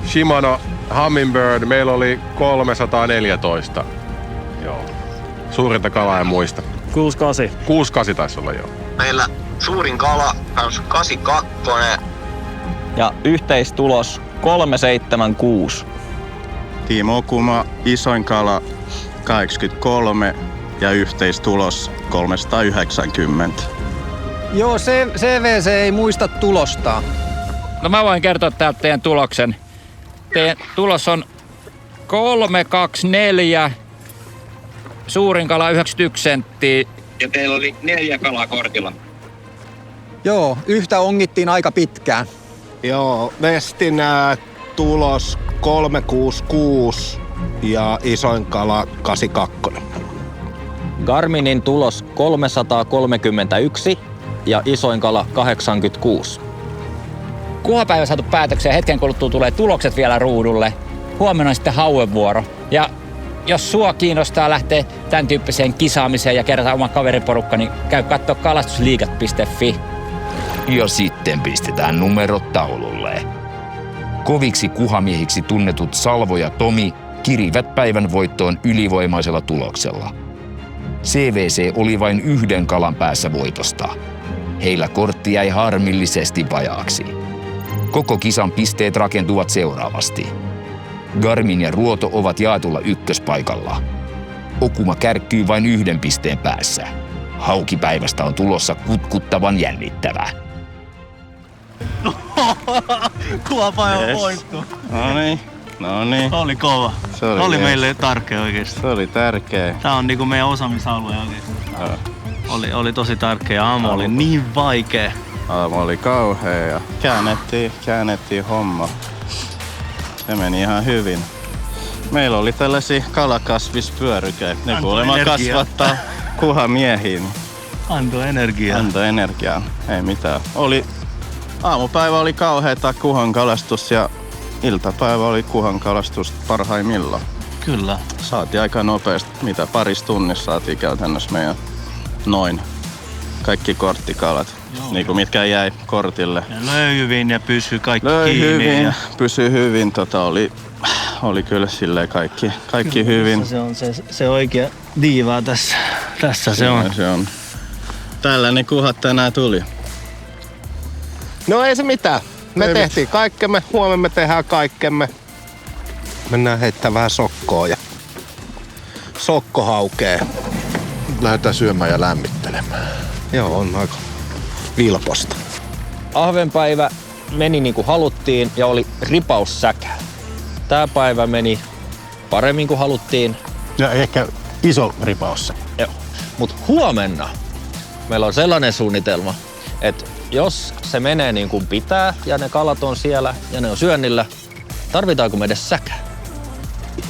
Shimano Humminbird, meillä oli 314. Joo. Suurinta kalaa en muista. 68. 68 taisi olla, joo. Meillä suurin kala kans 82. Ja yhteistulos 376. Timo Okuma, isoin kala 83 ja yhteistulos 390. Joo, CVC ei muista tulostaa. No mä voin kertoa täältä teidän tuloksen. Teidän tulos on 324, suurin kala 91 senttiä. Ja teillä oli 4 kalaa kortilla. Joo, yhtä ongittiin aika pitkään. Joo, Westin tulos 366 ja isoin kala 82. Garminin tulos 331 ja isoin kala 86. Kuhapäivä saatu päätökseen, hetken kuluttua tulee tulokset vielä ruudulle. Huomenna on sitten hauevuoro. Ja jos sua kiinnostaa lähteä tämän tyyppiseen kisaamiseen ja kerätä oma kaveriporukka, niin käy katsoa kalastusliigat.fi. Ja sitten pistetään numerot taululle. Koviksi kuhamiehiksi tunnetut Salvo ja Tomi kirivät päivän voittoon ylivoimaisella tuloksella. CVC oli vain yhden kalan päässä voitosta. Heillä kortti jäi harmillisesti vajaaksi. Koko kisan pisteet rakentuvat seuraavasti. Garmin ja Ruoto ovat jaetulla ykköspaikalla. Okuma kärkkyy vain 1 pisteen päässä. Haukipäivästä on tulossa kutkuttavan jännittävä. Kuhapäivä voitto. No niin. Oli kova. Se oli meille tärkeä oikeesti. Se oli tärkeä. Tää on niinku meidän osaamisalue oikeesti. Oli tosi tärkeä. Aamu oli niin vaikea. Aamu oli kauhea ja käännettiin homma. Se meni ihan hyvin. Meillä oli tällaisia kalakasvispyörykeitä. Ne kuulemma kasvattaa kuhamiehiin. Antoi energiaa. Ei mitään. Aamupäivä oli kauheata kuhan kalastus ja iltapäivä oli kuhan kalastus parhaimmillaan. Kyllä. Saatiin aika nopeasti, parissa tunnissa saatiin käytännössä meidän noin kaikki korttikalat. Niinku mitkä jäi kortille. Ja löi hyvin ja pysyi kaikki kiinni. Hyvin, pysyi hyvin. Oli kyllä silleen kaikki kyllä, hyvin. Se on se oikea diivaa tässä se on. Se on. Tällainen kuhat tänään tuli. No ei se mitään. Me tehtiin kaikkemme, huomenna me tehdään kaikkemme. Mennään heittämään vähän sokkoa ja sokko haukee. Lähdetään syömään ja lämmittelemään. Joo, on aika vilposta. Ahvenpäivä meni niin kuin haluttiin ja oli ripaussäkä. Tää päivä meni paremmin kuin haluttiin. Ja ehkä iso ripaus. Joo. Mut huomenna meillä on sellainen suunnitelma, että jos se menee niin kuin pitää ja ne kalat on siellä ja ne on syönnillä, tarvitaanko me edes säkä?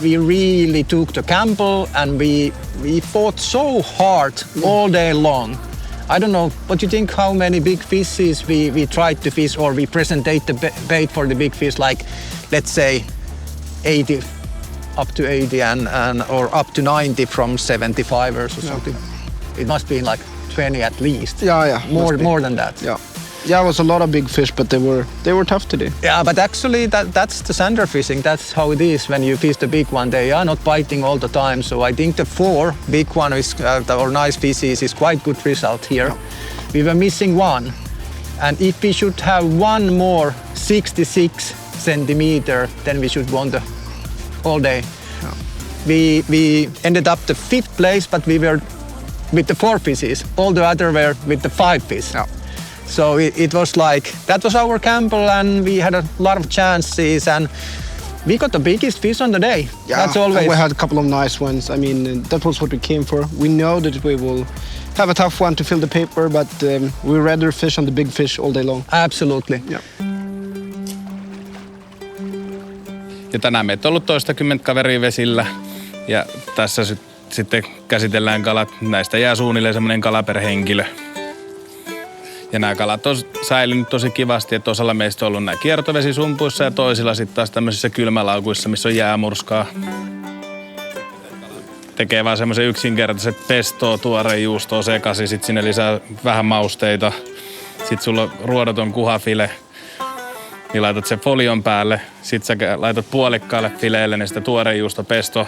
We really took the gamble and we fought so hard all day long. I don't know, what you think how many big fishes we tried to fish or we presented the bait for the big fish like let's say 80 up to 80 or up to 90 from 75 or something. It must be like 20 at least. Yeah. More than that. Yeah, it was a lot of big fish, but they were tough today. Yeah, but actually that's the sander fishing. That's how it is when you fish the big one. They are not biting all the time. So I think the 4 big one is or nice fishes is quite good result here. We were missing one, and if we should have one more 66 centimeter, then we should won the all day. We ended up the 5th place, but we were with the 4 fishes. All the other were with the 5 fish. So it was like, that was our gamble and we had a lot of chances and we got the biggest fish on the day. Yeah, that's always. we had a couple of nice ones. I mean, that was what we came for. We know that we will have a tough one to fill the paper, but we'd rather fish on the big fish all day long. Absolutely. Yeah. Ja tänään meitä on ollut toistakymmentä kaveria vesillä ja tässä sitten käsitellään kalat. Näistä jää suunnilleen semmoinen kala per henkilö. Ja nämä kalat on säilynyt tosi kivasti, että osalla meistä on ollut nämä kiertovesisumpuissa ja toisilla sitten taas tämmöisissä kylmälaukuissa, missä on jäämurskaa. Tekee vaan semmoisen yksinkertaiset pestoa, tuoreen juustoa sekaisin, sitten sinne lisää vähän mausteita. Sitten sulla on ruodoton kuhafile, niin laitat sen folion päälle. Sitten sä laitat puolikkaalle fileelle niin sitä tuoreen juusto pesto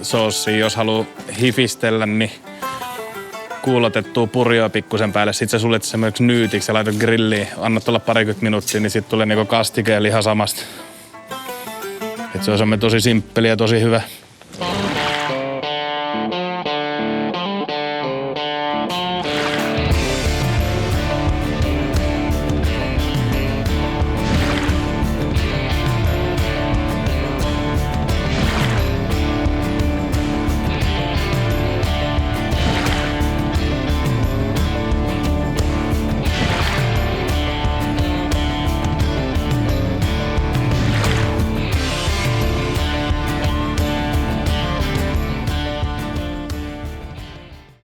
soossia. Jos haluaa hifistellä, niin kuulotettua purjoa pikkusen päälle. Sitten sä suljet semmoiseksi nyytiksi ja laitat grilliin. Annat olla 20 minuuttia, niin sitten tulee niinku kastike ja liha samasta. Et se on semmoinen tosi simppeli ja tosi hyvä.